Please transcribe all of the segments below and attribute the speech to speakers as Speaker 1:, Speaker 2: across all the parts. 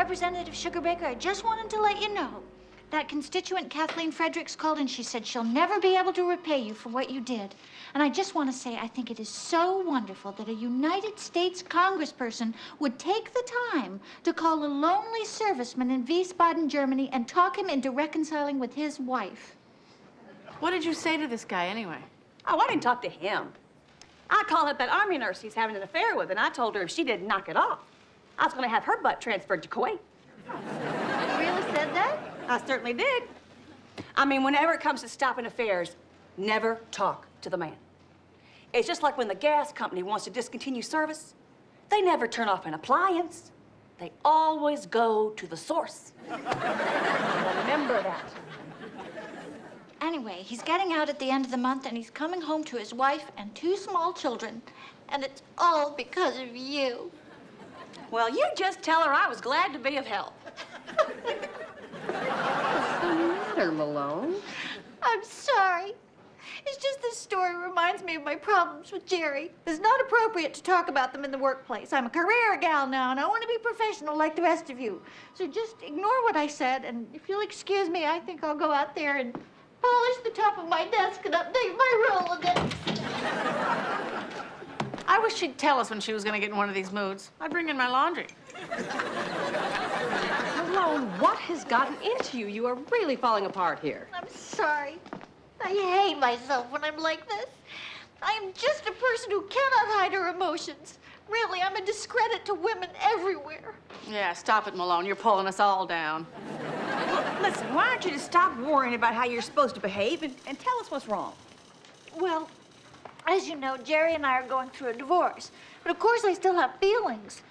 Speaker 1: Representative Sugarbaker, I just wanted to let you know that constituent Kathleen Fredericks called and she said she'll never be able to repay you for what you did. And I just want to say I think it is so wonderful that a United States congressperson would take the time to call a lonely serviceman in Wiesbaden, Germany, and talk him into reconciling with his wife.
Speaker 2: What did you say to this guy anyway?
Speaker 3: Oh, I didn't talk to him. I called up that army nurse he's having an affair with, and I told her if she didn't knock it off, I was going to have her butt transferred to Kuwait.
Speaker 1: You really said that?
Speaker 3: I certainly did. I mean, whenever it comes to stopping affairs, never talk to the man. It's just like when the gas company wants to discontinue service. They never turn off an appliance. They always go to the source. Remember that.
Speaker 1: Anyway, he's getting out at the end of the month, and he's coming home to his wife and 2 small children. And it's all because of you.
Speaker 3: Well, you just tell her I was glad to be of help.
Speaker 4: What's the matter, Malone?
Speaker 1: I'm sorry. It's just this story reminds me of my problems with Jerry. It's not appropriate to talk about them in the workplace. I'm a career gal now, and I want to be professional like the rest of you. So just ignore what I said, and if you'll excuse me, I think I'll go out there and polish the top of my desk and update my Rolodex.
Speaker 2: I wish she'd tell us when she was going to get in one of these moods. I'd bring in my laundry.
Speaker 4: Malone, what has gotten into you? You are really falling apart here.
Speaker 1: I'm sorry. I hate myself when I'm like this. I am just a person who cannot hide her emotions. Really, I'm a discredit to women everywhere.
Speaker 2: Yeah, stop it, Malone. You're pulling us all down.
Speaker 3: Listen, why don't you just stop worrying about how you're supposed to behave and tell us what's wrong?
Speaker 1: Well, as you know, Jerry and I are going through a divorce. But of course, I still have feelings.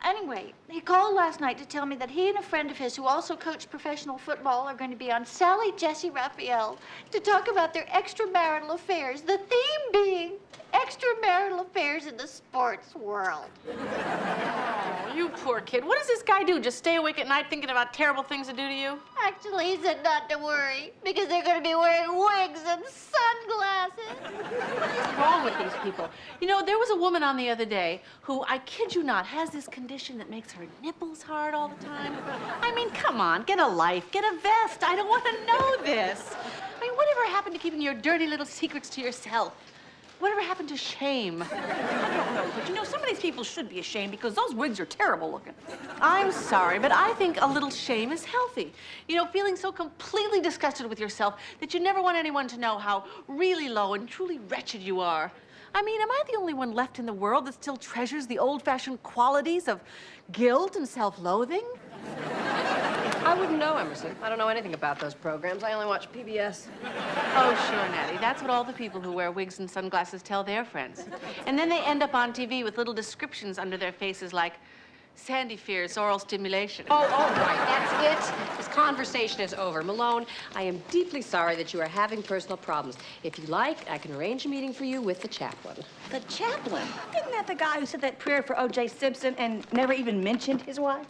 Speaker 1: Anyway, he called last night to tell me that he and a friend of his who also coached professional football are going to be on Sally Jesse Raphael to talk about their extramarital affairs, the theme being extramarital affairs in the sports world.
Speaker 2: Oh, you poor kid. What does this guy do? Just stay awake at night thinking about terrible things to do to you?
Speaker 1: Actually, he said not to worry because they're going to be wearing wigs and sunglasses.
Speaker 2: What's wrong with these people? You know, there was a woman on the other day who, I kid you not, has this condition that makes her nipples hard all the time. I mean, come on, get a life, get a vest. I don't want to know this. I mean, whatever happened to keeping your dirty little secrets to yourself? Whatever happened to shame?
Speaker 3: I don't know, but you know, some of these people should be ashamed because those wigs are terrible looking.
Speaker 2: I'm sorry, but I think a little shame is healthy. You know, feeling so completely disgusted with yourself that you never want anyone to know how really low and truly wretched you are. I mean, am I the only one left in the world that still treasures the old-fashioned qualities of guilt and self-loathing?
Speaker 4: I wouldn't know, Emerson. I don't know anything about those programs. I only watch PBS.
Speaker 2: Oh, sure, Natty. That's what all the people who wear wigs and sunglasses tell their friends. And then they end up on TV with little descriptions under their faces like, Sandy fears oral stimulation.
Speaker 4: Oh, all right. That's it. This conversation is over. Malone, I am deeply sorry that you are having personal problems. If you like, I can arrange a meeting for you with the chaplain.
Speaker 3: The chaplain? Isn't that the guy who said that prayer for O.J. Simpson and never even mentioned his wife?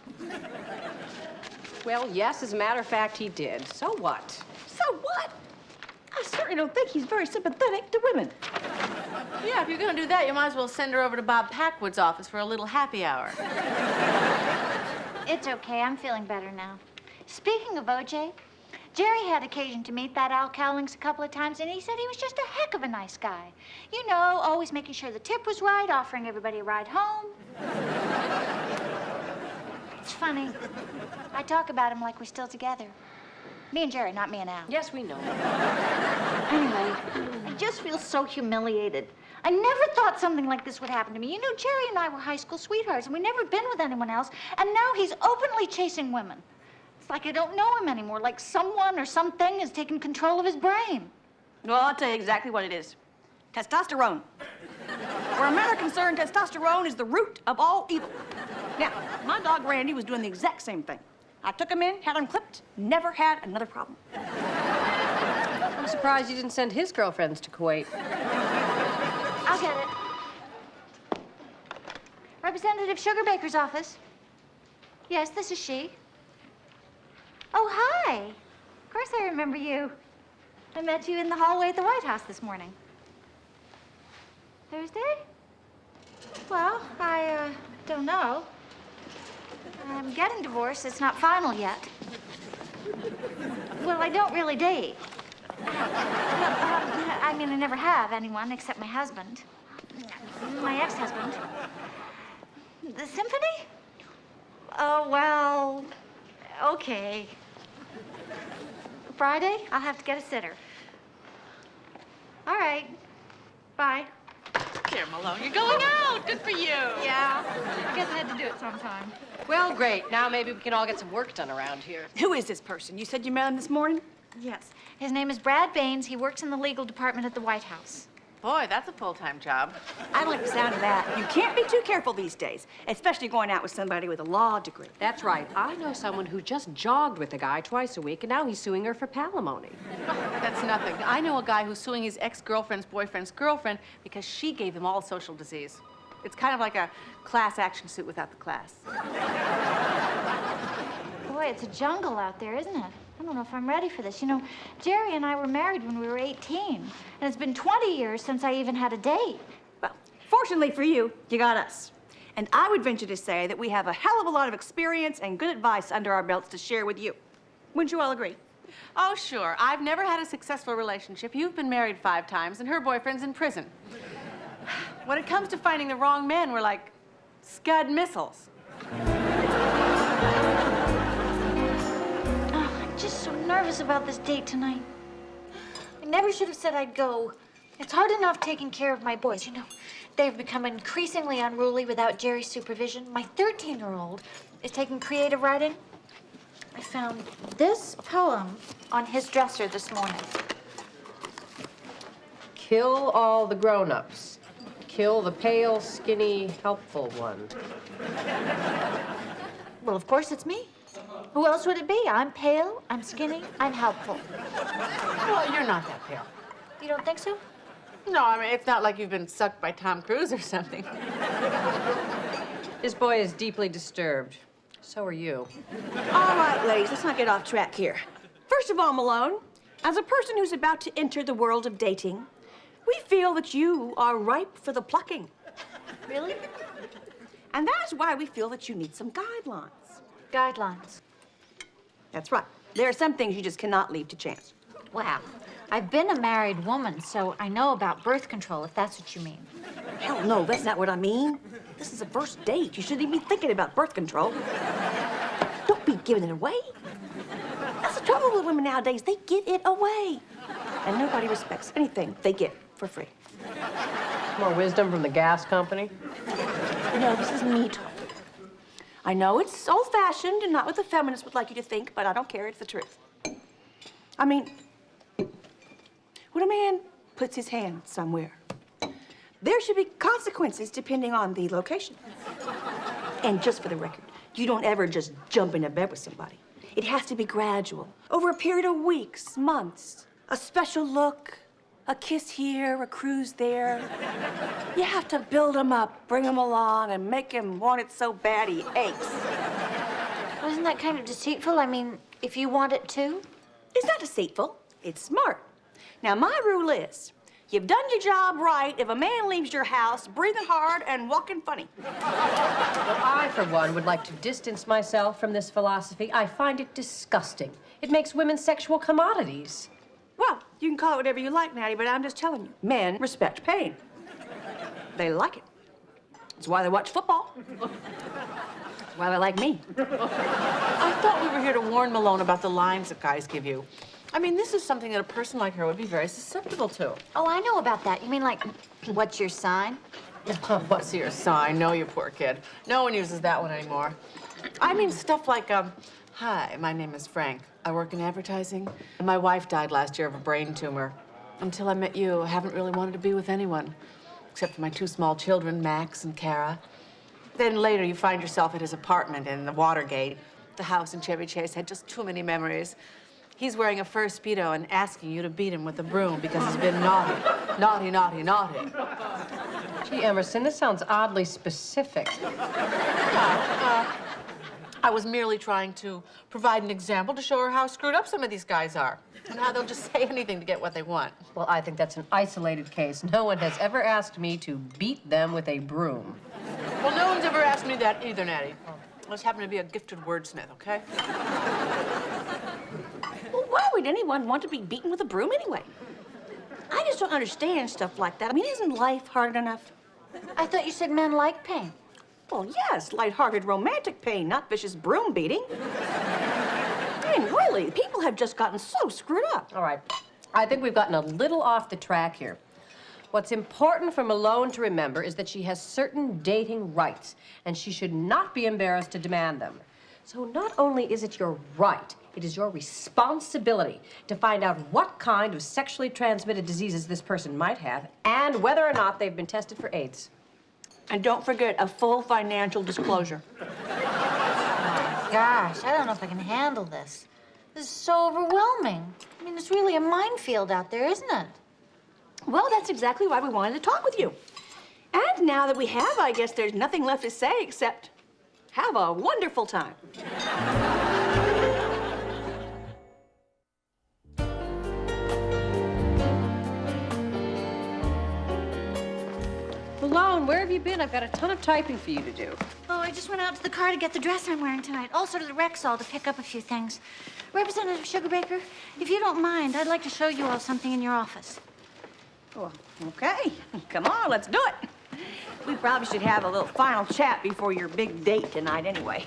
Speaker 4: Well, yes, as a matter of fact, he did. So what?
Speaker 3: So what? I certainly don't think he's very sympathetic to women.
Speaker 2: Yeah, if you're going to do that, you might as well send her over to Bob Packwood's office for a little happy hour.
Speaker 1: It's okay. I'm feeling better now. Speaking of OJ, Jerry had occasion to meet that Al Cowlings a couple of times, and he said he was just a heck of a nice guy. You know, always making sure the tip was right, offering everybody a ride home. It's funny. I talk about him like we're still together. Me and Jerry, not me and Al.
Speaker 4: Yes, we know.
Speaker 1: Anyway, I just feel so humiliated. I never thought something like this would happen to me. You know, Jerry and I were high school sweethearts, and we'd never been with anyone else, and now he's openly chasing women. It's like I don't know him anymore, like someone or something has taken control of his brain.
Speaker 3: Well, I'll tell you exactly what it is. Testosterone. Where a men are concerned, testosterone is the root of all evil. Now, my dog Randy was doing the exact same thing. I took him in, had him clipped, never had another problem.
Speaker 4: I'm surprised you didn't send his girlfriends to Kuwait.
Speaker 1: I'll get it. Representative Sugarbaker's office. Yes, this is she. Oh, hi. Of course I remember you. I met you in the hallway at the White House this morning. Thursday? Well, I don't know. I'm getting divorced. It's not final yet. Well, I don't really date. I mean, I never have anyone except my husband. My ex-husband. The symphony? Oh, well, okay. Friday, I'll have to get a sitter. All right. Bye.
Speaker 2: Here, Malone, you're going out. Good for you.
Speaker 1: Yeah, I guess I had to do it sometime.
Speaker 4: Well, great. Now maybe we can all get some work done around here.
Speaker 3: Who is this person? You said you met him this morning?
Speaker 1: Yes. His name is Brad Baines. He works in the legal department at the White House.
Speaker 2: Boy, that's a full-time job.
Speaker 3: I like the sound of that. You can't be too careful these days, especially going out with somebody with a law degree.
Speaker 4: That's right. I know someone who just jogged with a guy twice a week, and now he's suing her for palimony.
Speaker 2: That's nothing. I know a guy who's suing his ex-girlfriend's boyfriend's girlfriend because she gave him all social disease. It's kind of like a class action suit without the class.
Speaker 1: Boy, it's a jungle out there, isn't it? I don't know if I'm ready for this. You know, Jerry and I were married when we were 18, and it's been 20 years since I even had a date.
Speaker 3: Well, fortunately for you, you got us. And I would venture to say that we have a hell of a lot of experience and good advice under our belts to share with you. Wouldn't you all agree?
Speaker 2: Oh, sure. I've never had a successful relationship. You've been married 5 times, and her boyfriend's in prison. When it comes to finding the wrong man, we're like Scud missiles.
Speaker 1: I'm just so nervous about this date tonight. I never should have said I'd go. It's hard enough taking care of my boys. You know, they've become increasingly unruly without Jerry's supervision. My 13-year-old is taking creative writing. I found this poem on his dresser this morning.
Speaker 4: Kill all the grown-ups. Kill the pale, skinny, helpful one.
Speaker 1: Well, of course it's me. Who else would it be? I'm pale, I'm skinny, I'm helpful.
Speaker 2: Well, you're not that pale.
Speaker 1: You don't think so?
Speaker 2: No, I mean, it's not like you've been sucked by Tom Cruise or something.
Speaker 4: This boy is deeply disturbed. So are you.
Speaker 3: All right, ladies, let's not get off track here. First of all, Malone, as a person who's about to enter the world of dating, we feel that you are ripe for the plucking.
Speaker 1: Really?
Speaker 3: And that is why we feel that you need some guidelines.
Speaker 1: Guidelines.
Speaker 3: That's right. There are some things you just cannot leave to chance.
Speaker 1: Wow. I've been a married woman, so I know about birth control, if that's what you mean.
Speaker 3: Hell no, that's not what I mean. This is a first date. You shouldn't even be thinking about birth control. Don't be giving it away. That's the trouble with women nowadays. They give it away. And nobody respects anything they get for free.
Speaker 4: More wisdom from the gas company.
Speaker 3: No, this is me talking. I know it's old-fashioned and not what the feminists would like you to think, but I don't care. It's the truth. I mean, when a man puts his hand somewhere, there should be consequences depending on the location. And just for the record, you don't ever just jump into bed with somebody. It has to be gradual, over a period of weeks, months. A special look, a kiss here, a cruise there. You have to build him up, bring him along, and make him want it so bad he aches.
Speaker 1: Wasn't that kind of deceitful? I mean, if you want it too?
Speaker 3: It's not deceitful, it's smart. Now, my rule is, you've done your job right if a man leaves your house breathing hard and walking funny.
Speaker 4: Well, I, for one, would like to distance myself from this philosophy. I find it disgusting. It makes women sexual commodities.
Speaker 3: Well, you can call it whatever you like, Natty, but I'm just telling you, men respect pain. They like it. That's why they watch football. That's why they like me.
Speaker 2: I thought we were here to warn Malone about the lines that guys give you. I mean, this is something that a person like her would be very susceptible to.
Speaker 1: Oh, I know about that. You mean like, what's your sign?
Speaker 2: What's your sign? No, you poor kid. No one uses that one anymore. I mean stuff like, hi, my name is Frank. I work in advertising. And my wife died last year of a brain tumor. Until I met you, I haven't really wanted to be with anyone, except for my 2 small children, Max and Kara. Then later, you find yourself at his apartment in the Watergate. The house in Chevy Chase had just too many memories. He's wearing a fur Speedo and asking you to beat him with a broom because he's been naughty. Naughty, naughty, naughty.
Speaker 4: Gee, Emerson, this sounds oddly specific.
Speaker 2: I was merely trying to provide an example to show her how screwed up some of these guys are and how they'll just say anything to get what they want.
Speaker 4: Well, I think that's an isolated case. No one has ever asked me to beat them with a broom.
Speaker 2: Well, no one's ever asked me that either, Natty. I just happen to be a gifted wordsmith, okay?
Speaker 3: Well, why would anyone want to be beaten with a broom anyway? I just don't understand stuff like that. I mean, isn't life hard enough?
Speaker 1: I thought you said men like pain.
Speaker 3: Well, yes, lighthearted romantic pain, not vicious broom beating. I mean, really, people have just gotten so screwed up.
Speaker 4: All right. I think we've gotten a little off the track here. What's important for Malone to remember is that she has certain dating rights, and she should not be embarrassed to demand them. So not only is it your right, it is your responsibility to find out what kind of sexually transmitted diseases this person might have and whether or not they've been tested for AIDS.
Speaker 3: And don't forget a full financial disclosure.
Speaker 1: Gosh, I don't know if I can handle this. This is so overwhelming. I mean, it's really a minefield out there, isn't it?
Speaker 3: Well, that's exactly why we wanted to talk with you. And now that we have, I guess there's nothing left to say except have a wonderful time.
Speaker 4: Malone, where have you been? I've got a ton of typing for you to do.
Speaker 1: Oh, I just went out to the car to get the dress I'm wearing tonight. Also to the Rexall to pick up a few things. Representative Sugarbaker, if you don't mind, I'd like to show you all something in your office.
Speaker 3: Well, okay. Come on, let's do it. We probably should have a little final chat before your big date tonight anyway.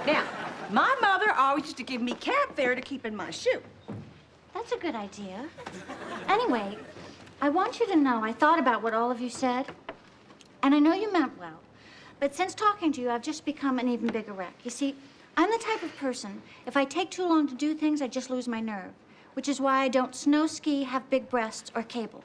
Speaker 3: Now, my mother always used to give me cab fare to keep in my shoe.
Speaker 1: That's a good idea. Anyway, I want you to know I thought about what all of you said, and I know you meant well, but since talking to you, I've just become an even bigger wreck. You see, I'm the type of person, if I take too long to do things, I just lose my nerve, which is why I don't snow ski, have big breasts, or cable.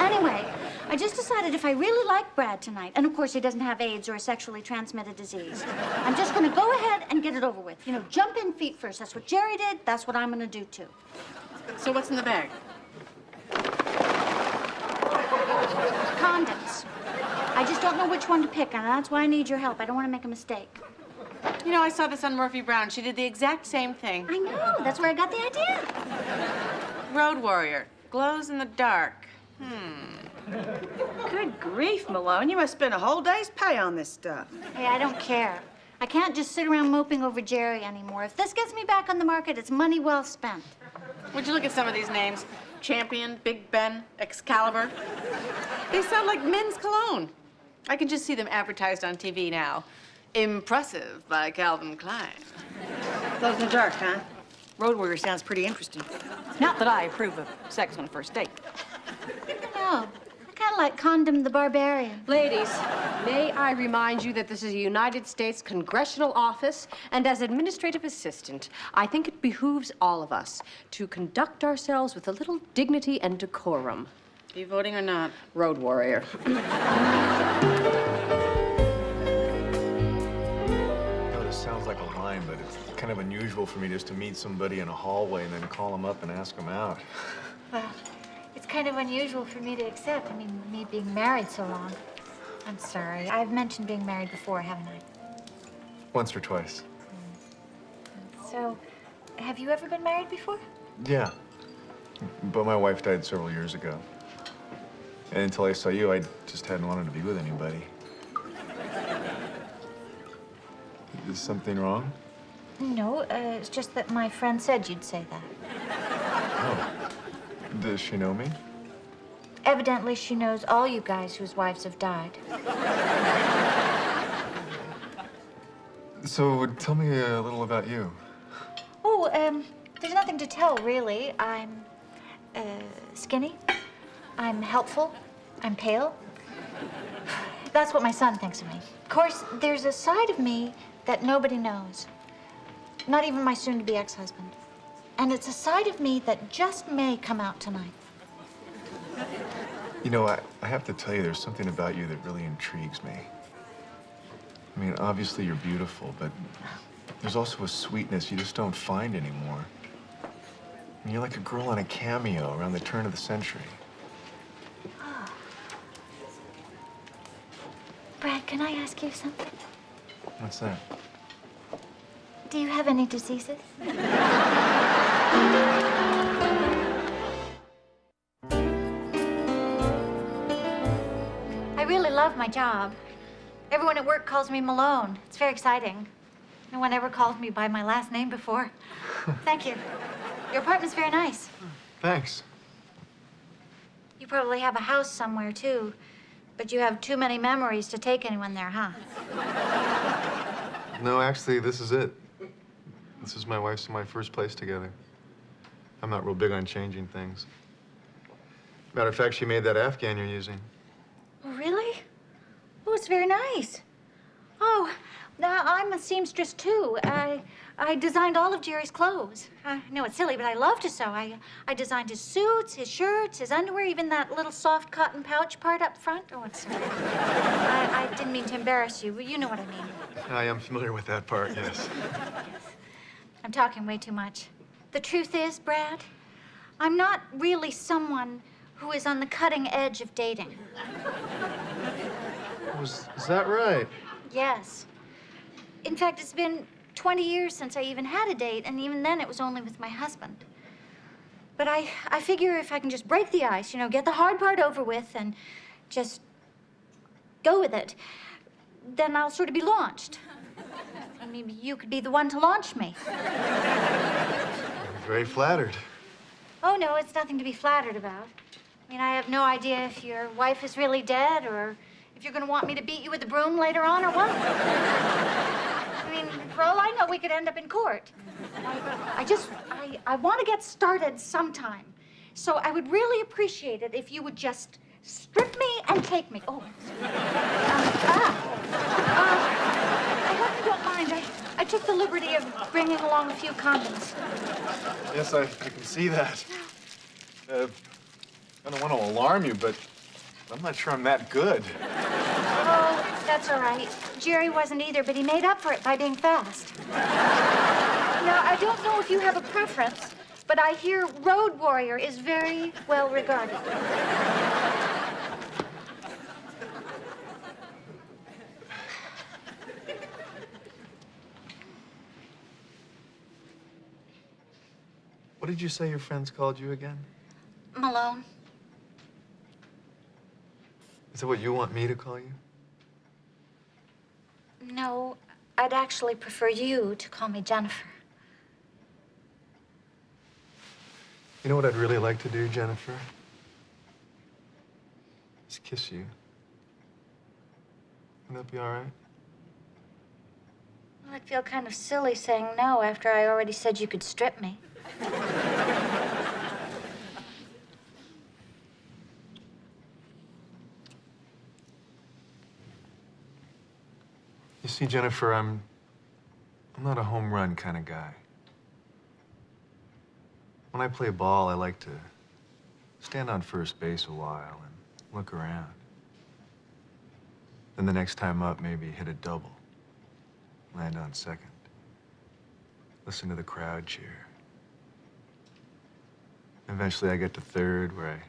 Speaker 1: Anyway, I just decided if I really like Brad tonight, and of course he doesn't have AIDS or a sexually transmitted disease, I'm just gonna go ahead and get it over with. You know, jump in feet first. That's what Jerry did, that's what I'm gonna do too.
Speaker 2: So what's in the bag?
Speaker 1: Condoms. I just don't know which one to pick, and that's why I need your help. I don't want to make a mistake.
Speaker 2: You know, I saw this on Murphy Brown. She did the exact same thing.
Speaker 1: I know. That's where I got the idea.
Speaker 2: Road Warrior. Glows in the dark.
Speaker 3: Good grief, Malone. You must spend a whole day's pay on this stuff.
Speaker 1: Hey, I don't care. I can't just sit around moping over Jerry anymore. If this gets me back on the market, it's money well spent.
Speaker 2: Would you look at some of these names? Champion, Big Ben, Excalibur. They sound like men's cologne. I can just see them advertised on TV now. Impressive by Calvin Klein.
Speaker 3: Glows in the dark, huh? Road Warrior sounds pretty interesting. Not that I approve of sex on a first date.
Speaker 1: No, I kind of like Condom the Barbarian.
Speaker 4: Ladies, may I remind you that this is a United States congressional office, and as administrative assistant, I think it behooves all of us to conduct ourselves with a little dignity and decorum.
Speaker 2: Are you voting or not?
Speaker 4: Road Warrior.
Speaker 5: Sounds like a line, but it's kind of unusual for me just to meet somebody in a hallway and then call them up and ask them out.
Speaker 1: Well, it's kind of unusual for me to accept. I mean, me being married so long. I'm sorry. I've mentioned being married before, haven't I?
Speaker 5: Once or twice.
Speaker 1: So, have you ever been married before?
Speaker 5: Yeah. But my wife died several years ago. And until I saw you, I just hadn't wanted to be with anybody. Is something wrong?
Speaker 1: No, it's just that my friend said you'd say that.
Speaker 5: Oh. Does she know me?
Speaker 1: Evidently, she knows all you guys whose wives have died.
Speaker 5: So tell me a little about you.
Speaker 1: Oh, there's nothing to tell, really. I'm, skinny. I'm helpful. I'm pale. That's what my son thinks of me. Of course, there's a side of me that nobody knows. Not even my soon-to-be ex-husband. And it's a side of me that just may come out tonight.
Speaker 5: You know, I have to tell you, there's something about you that really intrigues me. I mean, obviously you're beautiful, but there's also a sweetness you just don't find anymore. I mean, you're like a girl on a cameo around the turn of the century.
Speaker 1: Brad, can I ask you something?
Speaker 5: What's that?
Speaker 1: Do you have any diseases? I really love my job. Everyone at work calls me Malone. It's very exciting. No one ever called me by my last name before. Thank you. Your apartment's very nice.
Speaker 5: Thanks.
Speaker 1: You probably have a house somewhere, too. But you have too many memories to take anyone there, huh?
Speaker 5: No, actually, this is it. This is my wife's and my first place together. I'm not real big on changing things. Matter of fact, she made that Afghan you're using.
Speaker 1: Oh, really? Oh, it's very nice. Oh, now I'm a seamstress, too. I designed all of Jerry's clothes. I know it's silly, but I love to sew. I designed his suits, his shirts, his underwear, even that little soft cotton pouch part up front. Oh, it's sorry. I didn't mean to embarrass you, but you know what I mean.
Speaker 5: I am familiar with that part, yes.
Speaker 1: I'm talking way too much. The truth is, Brad, I'm not really someone who is on the cutting edge of dating.
Speaker 5: Is that right?
Speaker 1: Yes. In fact, it's been 20 years since I even had a date, and even then it was only with my husband. But I figure if I can just break the ice, you know, get the hard part over with and just go with it, then I'll sort of be launched. And maybe you could be the one to launch me.
Speaker 5: I'm very flattered.
Speaker 1: Oh, no, it's nothing to be flattered about. I mean, I have no idea if your wife is really dead or if you're going to want me to beat you with a broom later on or what. I mean, for all I know, we could end up in court. I want to get started sometime. So I would really appreciate it if you would just strip me and take me. Oh, I hope you don't mind. I took the liberty of bringing along a few condoms.
Speaker 5: Yes, I can see that. I don't want to alarm you, but I'm not sure I'm that good.
Speaker 1: Oh, that's all right. Jerry wasn't either, but he made up for it by being fast. Now, I don't know if you have a preference, but I hear Road Warrior is very well regarded.
Speaker 5: What did you say your friends called you again?
Speaker 1: Malone.
Speaker 5: Is that what you want me to call you?
Speaker 1: No, I'd actually prefer you to call me Jennifer.
Speaker 5: You know what I'd really like to do, Jennifer? Is kiss you. Would that be all right?
Speaker 1: Well, I'd feel kind of silly saying no after I already said you could strip me.
Speaker 5: You see, Jennifer, I'm not a home run kind of guy. When I play ball, I like to stand on first base a while and look around. Then the next time up, maybe hit a double, land on second, listen to the crowd cheer. Eventually, I get to third, where I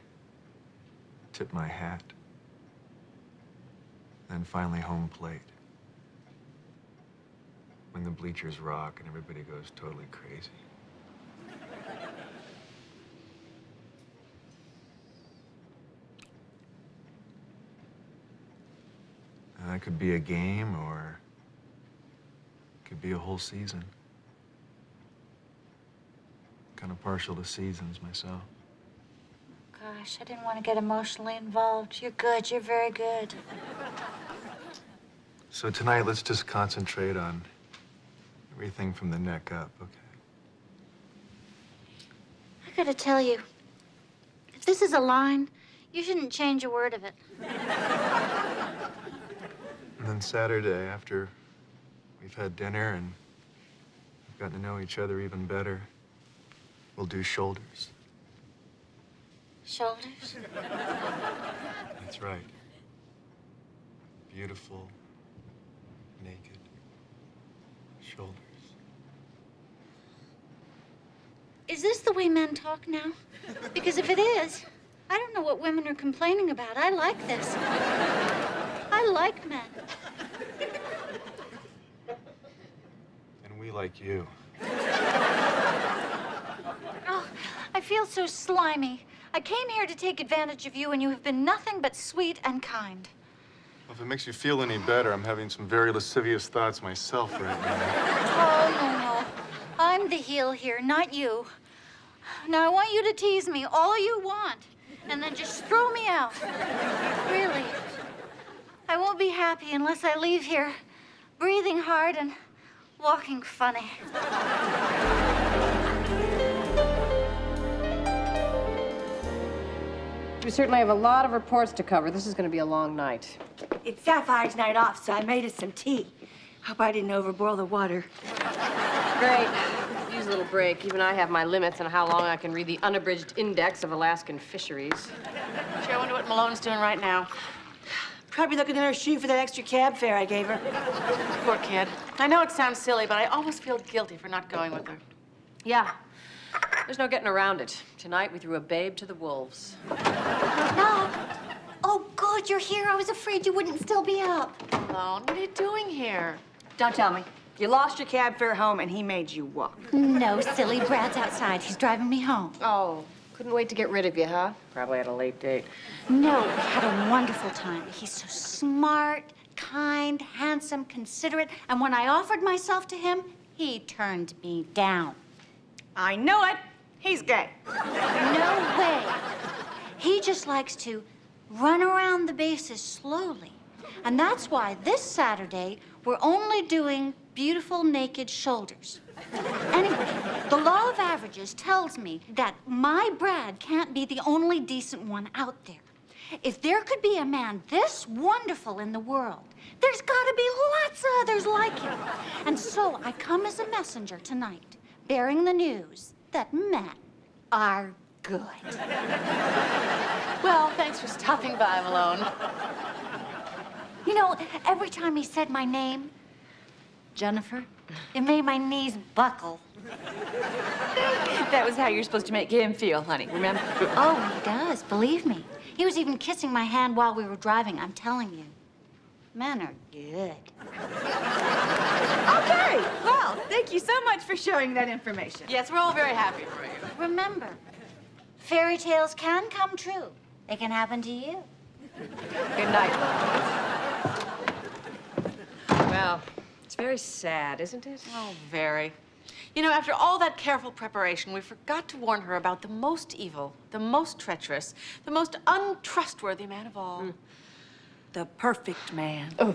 Speaker 5: tip my hat. Then finally, home plate. When the bleachers rock and everybody goes totally crazy. And that could be a game or it could be a whole season. Kind of partial to seasons myself.
Speaker 1: Gosh, I didn't want to get emotionally involved. You're good. You're very good.
Speaker 5: So tonight, let's just concentrate on everything from the neck up, okay?
Speaker 1: I gotta tell you, if this is a line, you shouldn't change a word of it.
Speaker 5: And then Saturday, after we've had dinner and we've gotten to know each other even better, we'll do shoulders.
Speaker 1: Shoulders?
Speaker 5: That's right. Beautiful, naked shoulders.
Speaker 1: Is this the way men talk now? Because if it is, I don't know what women are complaining about. I like this. I like men.
Speaker 5: And we like you.
Speaker 1: Oh, I feel so slimy. I came here to take advantage of you, and you have been nothing but sweet and kind.
Speaker 5: If it makes you feel any better, I'm having some very lascivious thoughts myself right now.
Speaker 1: Oh, no, no. I'm the heel here, not you. Now, I want you to tease me all you want, and then just throw me out. Really. I won't be happy unless I leave here breathing hard and walking funny.
Speaker 4: We certainly have a lot of reports to cover. This is going to be a long night.
Speaker 3: It's Sapphire's night off, so I made us some tea. Hope I didn't overboil the water.
Speaker 4: Great. Use a little break. Even I have my limits on how long I can read the unabridged index of Alaskan fisheries.
Speaker 2: Gee, I wonder what Malone's doing right now.
Speaker 3: Probably looking in her shoe for that extra cab fare I gave her.
Speaker 2: Poor kid. I know it sounds silly, but I almost feel guilty for not going with her.
Speaker 4: Yeah. There's no getting around it. Tonight, we threw a babe to the wolves.
Speaker 1: Mom. Oh, good, you're here. I was afraid you wouldn't still be up.
Speaker 2: Malone, what are you doing here?
Speaker 3: Don't tell me. You lost your cab fare home and he made you walk.
Speaker 1: No, silly. Brad's outside. He's driving me home.
Speaker 4: Oh, couldn't wait to get rid of you, huh? Probably had a late date.
Speaker 1: No, we had a wonderful time. He's so smart, kind, handsome, considerate, and when I offered myself to him, he turned me down.
Speaker 3: I know it. He's gay.
Speaker 1: No way. He just likes to run around the bases slowly. And that's why this Saturday, we're only doing beautiful naked shoulders. Anyway, the law of averages tells me that my Brad can't be the only decent one out there. If there could be a man this wonderful in the world, there's gotta be lots of others like him. And so I come as a messenger tonight, bearing the news that men are good.
Speaker 2: Well, thanks for stopping by, Malone.
Speaker 1: You know, every time he said my name, Jennifer, it made my knees buckle.
Speaker 3: That was how you're supposed to make him feel, honey, remember?
Speaker 1: Oh, he does, believe me. He was even kissing my hand while we were driving, I'm telling you. Men are good.
Speaker 3: Okay, well, thank you so much for sharing that information.
Speaker 2: Yes, we're all very happy for you.
Speaker 1: Remember, fairy tales can come true. They can happen to you.
Speaker 4: Good night. Well, it's very sad, isn't it?
Speaker 2: Oh, very. You know, after all that careful preparation, we forgot to warn her about the most evil, the most treacherous, the most untrustworthy man of all.
Speaker 3: The perfect man.
Speaker 4: Oh.